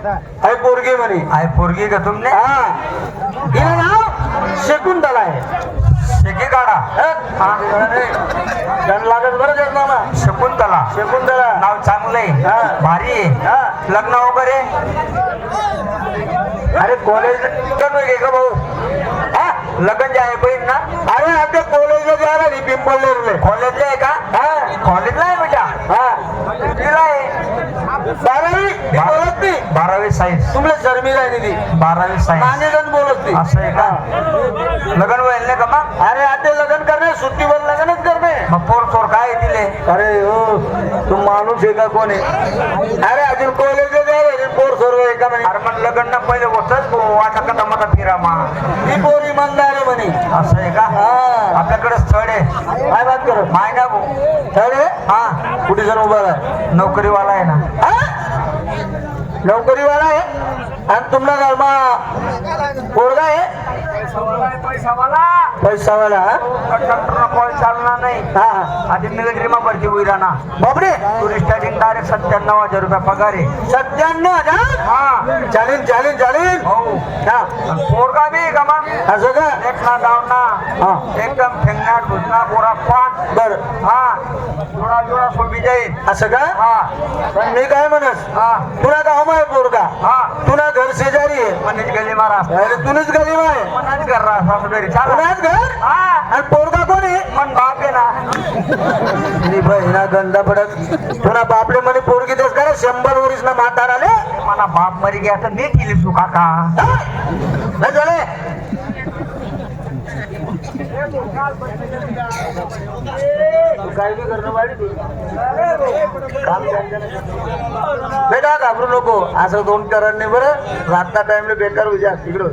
आहे पोरगी म्हणे. आहे पोरगी का तुमने? हा हिला नाव शकुंतला आहे. शेकी काढा. जण लागत बरं देत ना. शकुंतला. शकुंतला नाव चांगलंय. हा. भारी आहे. हा. लग्न वगैरे? अरे कॉलेज का भाऊ? हा लग्न जे आहे बहीण ना? अरे आता कॉलेजला जायला नाही पिंपळनेरले. कॉलेजला आहे का? हा कॉलेजला आहे बेटा. हा कितीला आहे? 12वी बोलत नाही. 12वी सायन्स. तुमले शर्मी राहिली ती 12वी सायन्स. नानेजण बोलत नाही. असं आहे का? लग्न व्हायला नाही का मग? अरे आता लग्न करणे सुट्टीवर लग्नच करणे. मग पोर चोर काय दिले? अरे हो तू माणूस आहे का कोण आहे? अरे अजून कॉलेजला जायला पोर सर्व आहे का म्हणे. अरे मग लग्न ना पहिले होतच वाटा कथा मता फिरा मा. ती पोर इमानदार आहे म्हणे. असं आहे का? हा आपल्याकडे स्थळ आहे. काय बात करत माय ना भाऊ. अरे हा कुठे जण उभा आहे? नोकरीवाला आहे ना. हा? नोकरीवाला आहे आणि तुमला घरमा पोरगा आहे पैसावाला. कंडक्टर कॉल चालणार नाही. हा आधी मिलिटरी मा भरती होईल ना. बापरे टुरिस्टाची डायरेक्ट 97,000 रुपये पगार आहे. 97,000. हा चालेल चालेल चालेल. हो. हा आणि पोरगा बी का मग? असं का? एक ना डाऊन ना. हा एकदम ठेंगणार घुसना गोरा पान. बर हा जोडा जोडा सोबी जाईल. असं का? हा पण मी काय म्हणस हा तुला गाव आहे पोरगा. हा तुला घर शेजारी आहे. मनीच गली मारा. अरे तुनच गरीब आहे. मनाच कर रहा सासू घरी चालू. तुलाच घर हा आणि पोरगा कोण आहे? मन बाप आहे ना. मी बहिणा गंदा पडत तुला बापले म्हणे पोरगी देस का रे 100 वर्ष ना म्हातार आले. मला बाप मरी गया तर मी केली तू काका. नाही झाले काय बी करणं वाढी तू. बेटा घाबरू नको असं दोन करण नाही बरं. रातचा टाइमला बेकार विचार तिकडं.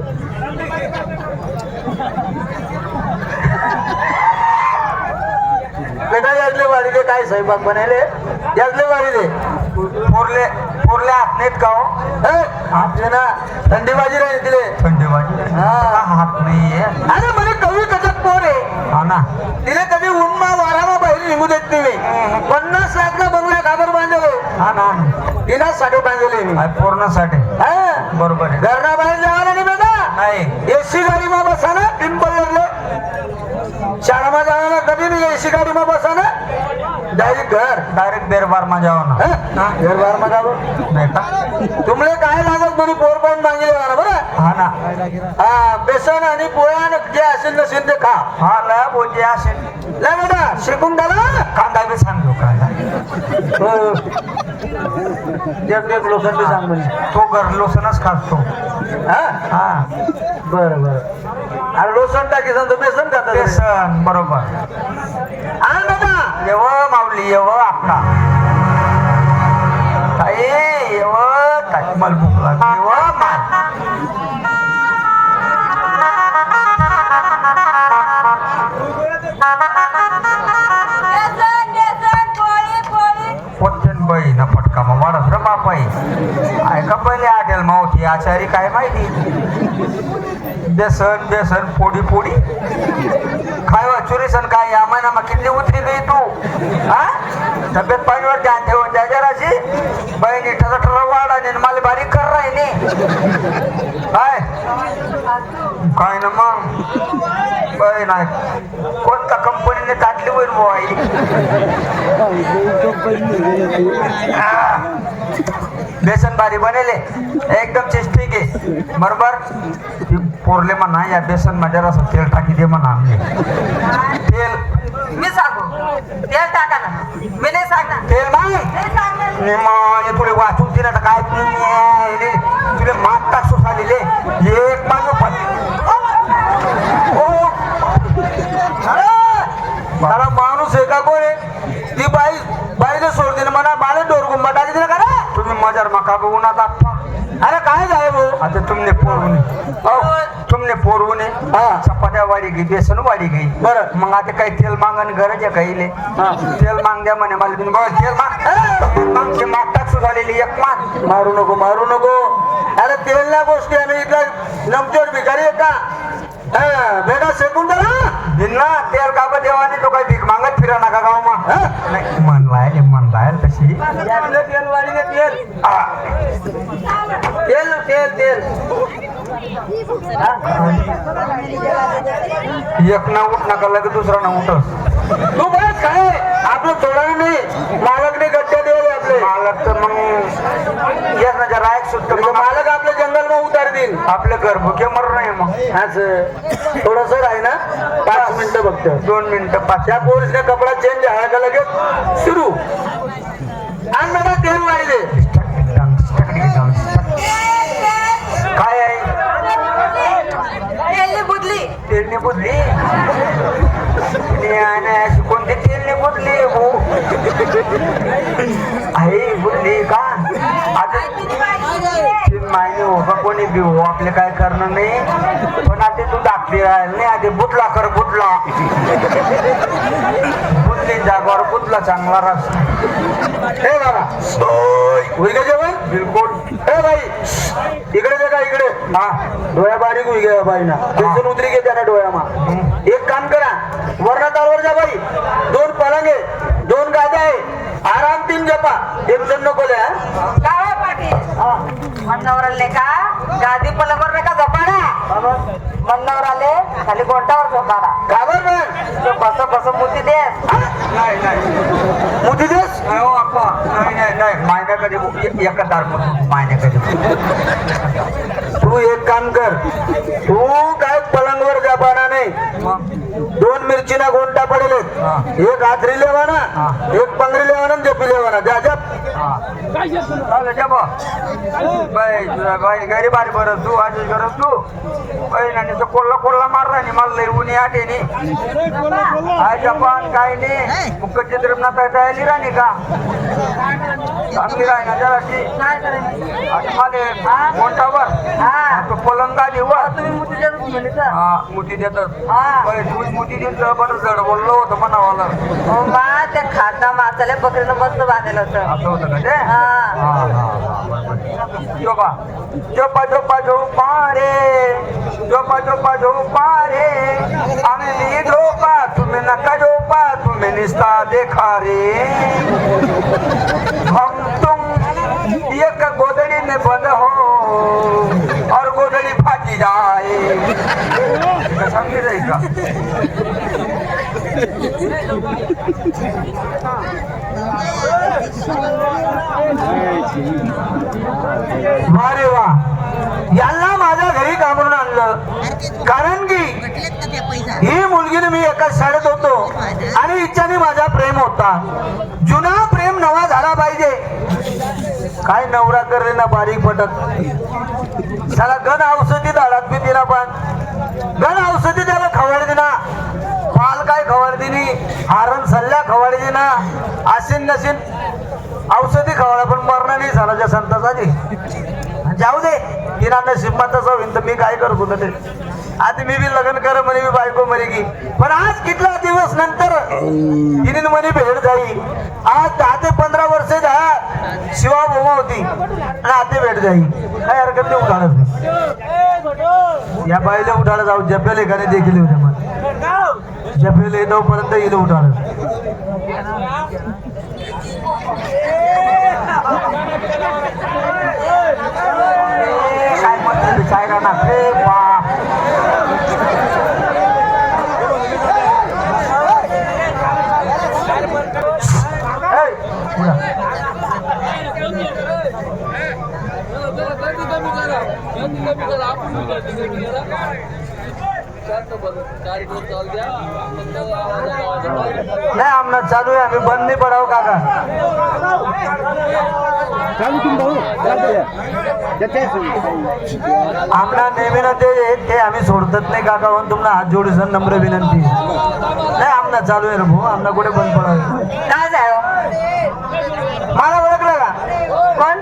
बेटा यातले वाढी दे काय स्वयंपाक बनायले यातले वाढी दे. पोरले पोरले हात नाहीत का हो? आपले ना थंडी बाजी राहील तिले. थंडी वाजी. हा. हात नाहीये. अरे म्हणे कवी कथक पोर आहे. हा ना. तिने कधी उन्मा वारामा बाहेर निघू देत नाही. 50 लाखला बंगला घाबर बांधले. हा ना. तिला साडे बांधले मी. पूर्णसाठी बरोबर आहे. घरना बाहेर जावा नाही बेटा. नाही एसी गाडी मा बसा ना पिंपळनेरले. शाळामा जावाना कधी नाही एसी गाडी मा बसा ना डायरेक्ट घर. डायरेक्ट बेरबार मा जाओ ना. घर बाहेर मा जावं नाही का? तुमले काय लागत म्हणे पोर पण मागले ना बरं. हा ना. हा बेसन आणि पोळ्या जे असेल नसेल ते खा. हा लय बोलते असेल. लय बेटा शिकून झाला. कांदा बी सांगतो कांदा. एक लोखंड बी सांग म्हणे. तो घर लोसनच खातो. हा हा बरं बरं. अरे लोसन टाकी सांगतो बेसन खाता बेसन बरोबर. आण बेटा. येव माऊली येव आपला ताई येव ताई मला भूक लागली. येव मान. पोटन बाई ना पटका मग वाढत रे बापाई. ऐका पहिले आटेल मावती आचारी काय माहिती. बेसन बेसन पोडी पोडी काय वा चुरीसन काय या महिना मग किती उतरी गई तू. हा तब्येत पाणीवर ध्यान ठेवून त्या जराशी बहिणी ठसा वाढा आणि मला बारीक कर राहिली. काय काय ना मग बहीण आहे कोणता कंपनीने काढली होईल बुवाई. बेसन बारी बनेले एकदम चेष्टिक आहे बरोबर. पोरले म्हणा या बेसन मध्ये असं तेल टाकी दे म्हणा. तेल मी सांगू तेल टाका ना. मी नाही सांगणार. तेल माय तुले वाचून दिला तर काय तुले मात टाकू झालेले एक माणूस मला माणूस आहे का कोण आहे? ती बाई बाईने सोड दिलं म्हणा मला डोरगुंबा टाकी दिला का रे? तुम्ही मजार मका बघून आता. अरे काय झालं भाऊ? आता तुमने पोरवून तुमने पोरवून चपात्या वाढी गई बेसन वाढी गई. बरं मग आता काही तेल मागण गरज आहे काहीले. तेल माग द्या म्हणे मला तुम्ही बघा तेल मागचे माग टाकू झालेली एक माग. मारू नको मारू नको. अरे तेलल्या गोष्टी आम्ही इथला नमतेवर भिकारी आहे का? बेटा शेकून द्या ना तेल काबा देवाने तो काही भीक मागत फिरा नका गाव मग. नाही मन लायल तशी तेल वाढी तेल तेल तेल एक ना उठ नका लगे दुसरा ना उठ तू बस काय आपलं थोडं नाही मालकने गट्ट्या दिले आपले मालक तर मग येस ना जरा ऐक सुटत म्हणजे मालक आपल्या जंगल मध्ये उतार देईल आपले घर भुके मर नाही मग असं थोडस आहे ना 5 मिनिटं फक्त 2 मिनिटं पाच त्या पोरीसने कपडा चेंज झाला का लगेच सुरू आणि मला तेल वाढले काय आहे तेलने बुदली तेलने बुदली अशी कोणती तेलने बुदली हो आहे बुदली का आता माहिती हो का कोणी बी हो आपले काय करणं नाही पण आता तू दाखली राहील नाही आधी बुटला कर बुटला बुदली जागावर बुदला चांगला रस हे बाबा होई का जेवण बिलकुल हे बाई इकडे दे का इकडे हा डोळ्या बारीक होई गे बाई ना टेन्शन उतरी गे त्याने डोळ्यामा एक काम करा वर्णातावर जा बाई 2 पलंगे 2 गाद्या आहे आराम 3 जपा टेन्शन नको ले काय हो पाटील मन्नावर आले का गादी पलंगावर नका झोपाडा मन्नावर आले खाली गोंटावर झोपाडा का बरं बस बस मुती दे नाही नाही मोठी देस नाही हो अप्पा नाही नाही नाही मायना कधी एकदार मायना कधी तू एक काम कर तू काय पलंगवर जपाना नाही मग 2 मिरचीना गोंटा पडेल हा. एक आथरी लेवाना हा. एक पंगरी लेवाना जपी लेवाना जा जप बाई गरीब आली बरं तू आज करत तू बहिणीचं कोल्हा कोल्हा मारला नाही मला लई उन्ही आटे नाही आज जपान काय नाही मुख चित्रपणा तयारी राणी का चांगली राही ना जराशी आणि मला मोठावर तो पलंगा देवा तुम्ही मुती देत म्हणे का हा मुठी देतात हा. तू मुठी देऊन बरं जड बोललो होतं म्हणावाला हो मा त्या खाता मासाल्या बकरीनं मस्त बांधलेलं होतं असं होतं का ते हा जोपा जोपा जोपा जोपा रे जोपा जोपा जोपा रे आम्ही झोपा तुम्ही नका झोपा तुम्ही निस्ता देखा रे हम तुम एक गोदड़ी में बंद हो और गोदड़ी फाटी जाए समझ रही का अरे वा यांना माझ्या घरी कामून आणलं कारण की ही मुलगीने मी एकाच शाळेत होतो आणि हिच्याने माझा प्रेम होता जुना प्रेम नवा झाला पाहिजे काय नवरा करले ना बारीक पटक त्याला गण औषधी दाडात बी दिला पण गण औषधी त्याला खवड दिना पाल काय खवड दिली हारण सल्ल्या खवड दिना आशीन नशीन औषधी खवडा पण मरण नाही झाला त्या संताचा जाऊ दे तिला नशिबात असं होईल तर मी काय करू कुठं ते आधी मी बी लग्न कर म्हणे मी बायको मरे की पण आज कितला दिवस नंतर तिने म्हणे भेट जाई आज 10 ते 15 वर्ष झाला शिवा बोमा होती आणि आता भेट जाई काय हरकत नाही उठाडत या बाईला उठाडत जाऊ जपेले का नाही देखील होते मग जपेले येतोपर्यंत येईल उठाडत काय म्हणते बिचारा ना रे बाप नाही आमना चालू आहे आम्ही बंद नाही पडाव काका आमना नेहमीनं ते आम्ही सोडतच नाही काका म्हणून तुम्हाला हात जोडीसन नम्र विनंती नाही आमना चालू आहे रे भाऊ आमना कुठे बंद पडाव काय जायो मला ओळखलं का कोण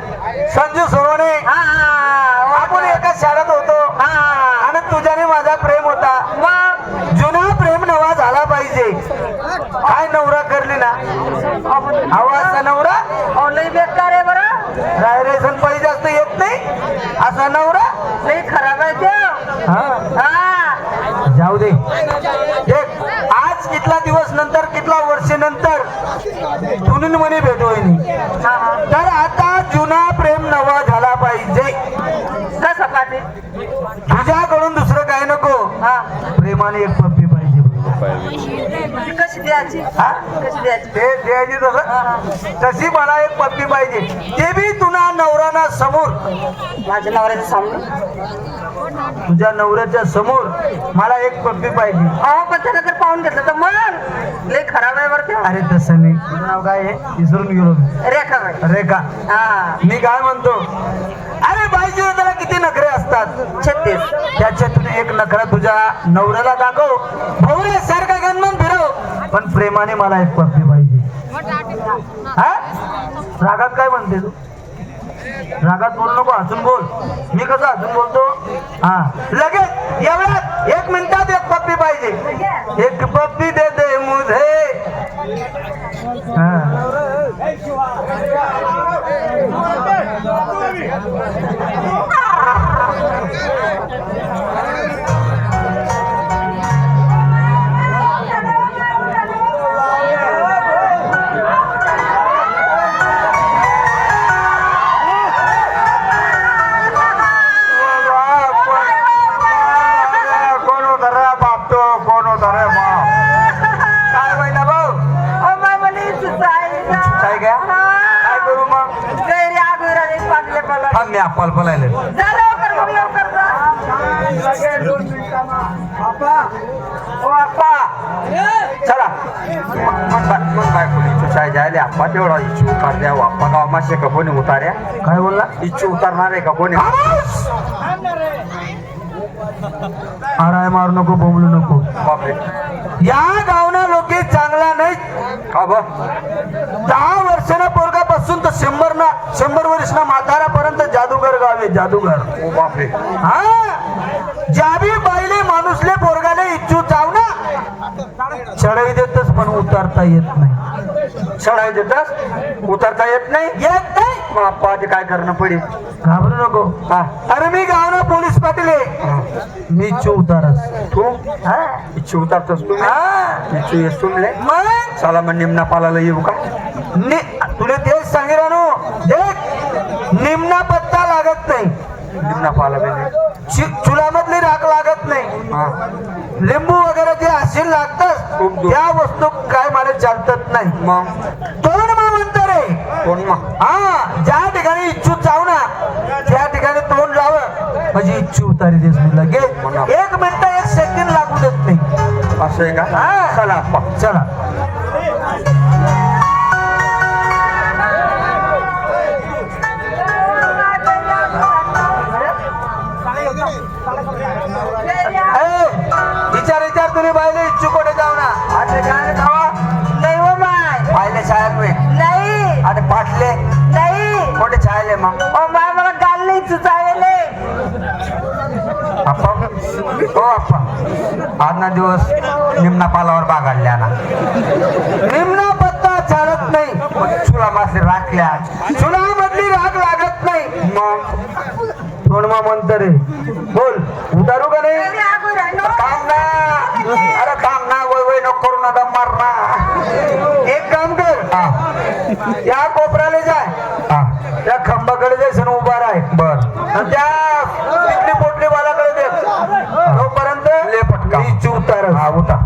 संजू सोनवणे आपण एकाच शाळेत होतो आणि तुझ्याने माझा प्रेम होता मग जुना प्रेम नवा झाला पाहिजे काय नवरा करली ना आवाज नवरा लई बेकार आहे बरं रायरेशन पैसे जास्त येत नाही असा नवरा लई खराब आहे ते हा जाऊ दे एक आज कितला दिवस नंतर कितला वर्ष नंतर तुनून म्हणे भेट होईनी तर आता जुना प्रेम नवा झाला पाहिजे प्रेमाने एक पप्पी पाहिजे. ती कशी द्यायची हा? कशी द्यायची ते द्यायची तसं तशी मला एक पप्पी पाहिजे, ते बी तुला नवराना समोर. माझ्या नवऱ्याच्या सामने तुझ्या नवऱ्याच्या समोर मला एक पप्पी पाहिजे. अहो पण त्यानं जर पाहून घेतलं तर मग लय खराब आहे बरं ते. अरे तसं नाही. तुझं नाव काय आहे? विसरून गेलो मी. रेखा बाई. रेखा. हा मी काय म्हणतो, अरे बाईचे त्याला किती नखरे असतात. 36. त्याच्यातून एक नखरा तुझ्या नवऱ्याला दाखव, भवरे सारखा गणमान फिरव, पण प्रेमाने मला एक पप्पी पाहिजे. हा? रागात काय म्हणते तू? रागात बोल नको, हसून बोल. मी कसं हसून बोलतो? हा लगेच एवढ्यात 1 मिनिटात एक पप्पी पाहिजे. एक पप्पी दे दे मुझे. हा. कोण होता रे बाप तो? कोण होता रे बाप? काय महिना भाऊ? अहो बाई म्हणे इथंच आहे ना. काय काय? काय करू मग? गैरी आगुराने पाडले मला. हा मी अप्पाल बोलायला. जा लवकर मग लवकर जा. ओ अप्पा चला मग बायको इच्छू शाळे जायले. अप्पा तेवढा इच्छू उतार द्या. अप्पा गाव मासे का कोणी उतार्या? काय बोलला? इच्छू उतारणार आहे का कोणी? आराय मारू नको, बोंबलू नको. बापरे, या गावना लोके चांगला नाही का ब? 10 वर्षाना पोरगापासून तर 100 वर्षना म्हातारापर्यंत जादूगर गाव आहे. जादूगर. ओ बापरे. हा जाबी बाईले माणूसले पोरगाले इच्छू चाव ना चढाई देतच पण उतरता येत नाही. चढाई देतच उतरता येत नाही. येत नाही मग अप्पा ते काय करणं पडेल? घाबरू नको. हा अरे मी गावना पोलीस पाटील आहे. मी इच्छू उतारस. तू इच्छू उतारतोस तू? इच्छू येस तुमले मग चला मग निमना पालाला येऊ का? तुला तेच सांगे रानू. देख निमना पत्ता लागत नाही. निमना पाला चुलामधली राख लागत नाही. लिंबू वगैरे जे असेल लागतात त्या वस्तू काय मला चालतच नाही. मग तोंड मा म्हणतो रे. तोंड मा? हा ज्या ठिकाणी इच्छू चाव ना त्या ठिकाणी तोंड लावं म्हणजे इच्छू उतारी देस मी लगेच. 1 मिनिट 1 सेकंड लागू देत नाही. असं आहे का? चला अप्पा चला. विचार तुम्ही बायले इच्छू कोठे जाऊ ना? आता काय खावा नाही हो माय. बायले शाळेत मी नाही. आता पाटले नाही. कोठे शाळेले मग? ओ माय मला गाल नाही चुचावेले. अप्पा हो अप्पा आज ना दिवस निमना पालावर बागाडल्या ना. निमना पत्ता चालत नाही. चुला मासे राखल्या. चुला मधली राख लागत नाही. मग तोंडमा म्हणत रे. बोल उतारू का नाही? काम ना. अरे काम ना. वय वय नको करू ना. दम मार ना. एक काम कर. या कोपऱ्याला जाय. त्या खंबाकडे जायचं उभा राय. बर त्या पिटली पोटली वालाकडे दे. तोपर्यंत ले पटका इच्छू उतार. हा उतार.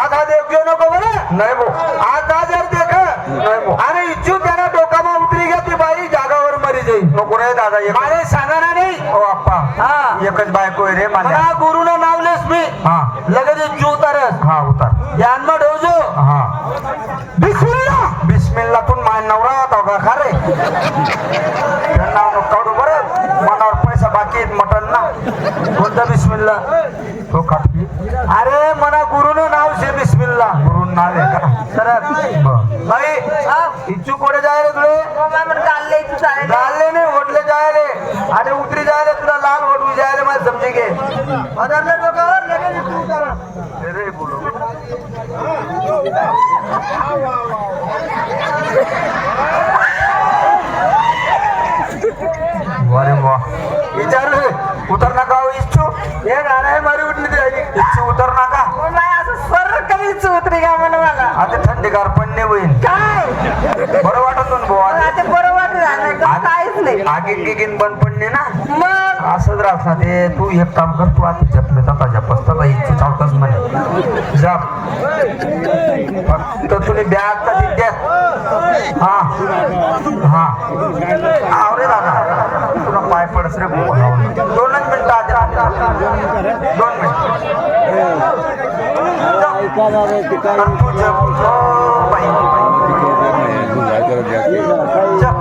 आता देख घेऊ नको बरं. नाही भो आता जर देख नाही भो. आणि इच्छू त्याला डोकामा उतरी घ्या ती बाई जागावर मरी जाईल. नको रे दादा मला सांगा ना नाही. हो अप्पा हा एकच बायको रे मला. गुरुनं नावलेस मी. हा लगेच इच्छू उतारस. हा उतार. ध्यानमा ठेवजो. हा बिस्मिल्ला. बिस्मिल्लातून माय नवरा होता का खरे? नाव काढू बरं. मनावर पैसा बाकी आहेत मटन ना. कोणता बिस्मिल्ला? तो खाटकी. अरे मना गुरुनं नाव शे बिस्मिल्ला. गुरुन नाव आहे का? सरळ बाई इच्छू कोठे जाय रे तुले? गालले नाही होटले जाय रे. आणि उतरी जाय रे. तुला लाल होटू जाय रे. मला समजे घे. अरे बोलो अरे वा विचार उतर नका इच्छू. हे गाणं मारी उठली ती इच्छू उतर नका. असं सर कमी उतरी का म्हणा मला. आता थंडीगार पण नाही होईल. काय बरं वाटत भाऊ. आता बरं वाटत काहीच नाही. आगीन गिगीन बंद पडणे ना. मग असंच राहत ना ते. तू एक काम कर, तू आता जपले तर जपसता इच्छू चावतच म्हणे जप. फक्त तुम्ही बॅग तर द्या. हा हा आवरे दादा तुला पाय पडस रे. 2च मिनिटं आधी. 2 मिनिट. तू जप.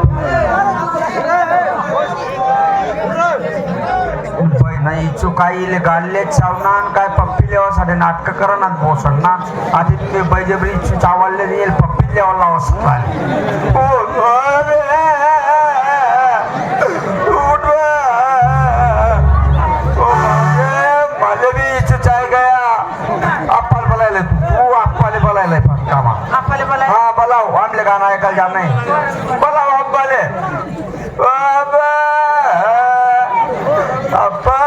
बाई नाही चुकाईले गाडले चावणार काय पप्पी लेवासाठी नाटक करणार बोसडणार आधी तुम्ही बैजबरी चावलले येईल पप्पी लेवायला माझे बी इच्छा आहे गया. अप्पाला बोलायला तू अप्पाले बोलायला कामा. आपले बोला हा बोलाव आमले गाणं ऐकायला जा नाही. बोलाव अब्बाले. अब्बा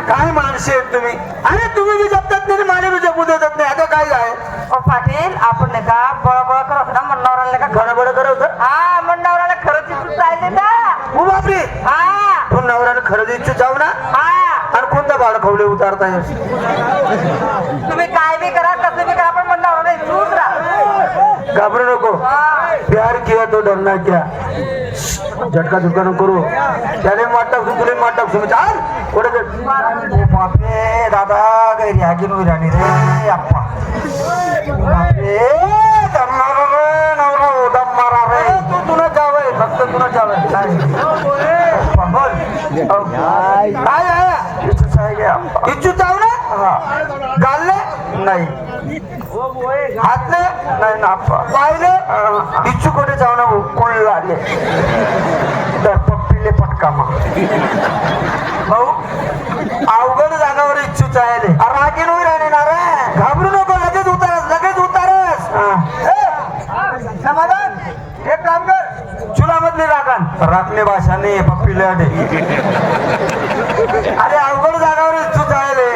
काय माणसे आहेत तुम्ही. अरे तुम्ही बी जपतात नाही मला बी जपू देतात नाही. आता काय आहे ओ पाटील आपण नाही का बळबळ करत ना मंडावराला का गडबड करत. हा मंडावराला खरंच इथून जायले ना. हो बापरे. हा तू नवऱ्यानं खरंच इच्छू जाऊ ना. हा आणि कोणता बाळ खवले उतारता येस. तुम्ही काय बी करा कसं बी करा पण मंडावराला इथून राहा. घाबरू नको. प्यार किया तो डरना क्या. झटका झुटका नको करू. त्याने माटक तुले माटक तुम्ही चाल कुठे बापरे दादा काही रॅगी नु राणी रे अप्पा. बापरे दमणार रे नवरा उडम मारा रे. तू तुला जावय फक्त तुला जावय काय काय आहे इच्छूच आहे गे अप्पा. इच्छू जाऊ ना. हा गालले नाही. हातले नाही ना अप्पा. पाहिले इच्छू कुठे जाऊ ना कोण लागले तर पप्पीले पटकामा. भाऊ अवघड जागावर इच्छूच आहे. रागीन होई राहणे ना रे. घाबरू नको. लगेच उतारस लगेच उतारस. समाधान एक काम कर. चुलामधली राखण राखणे भाषा नाही पप्पीले अडे. अरे अवघड जागावर इच्छूच आहे.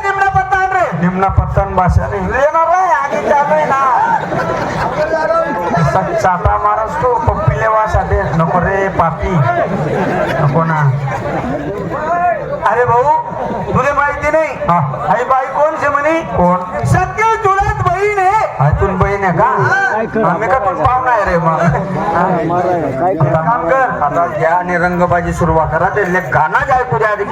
निम्ना पत्ता रे. निम्ना पत्ता भाषा नाही येणार आहे. आधी चालू आहे ना. चाटा मारस तो पप्पी लेवासाठी नको रे पापी नको ना. अरे भाऊ तुला माहिती नाही आई बाई कोण से म्हणे. कोण सत्य चुलत बहीण आहे. तुम बहीण आहे का. आम्ही का तुम पाहुणा आहे रे. मग काम कर आता घ्या आणि रंगबाजी सुरुवात करा. ते गाणं ऐकू द्या आधी.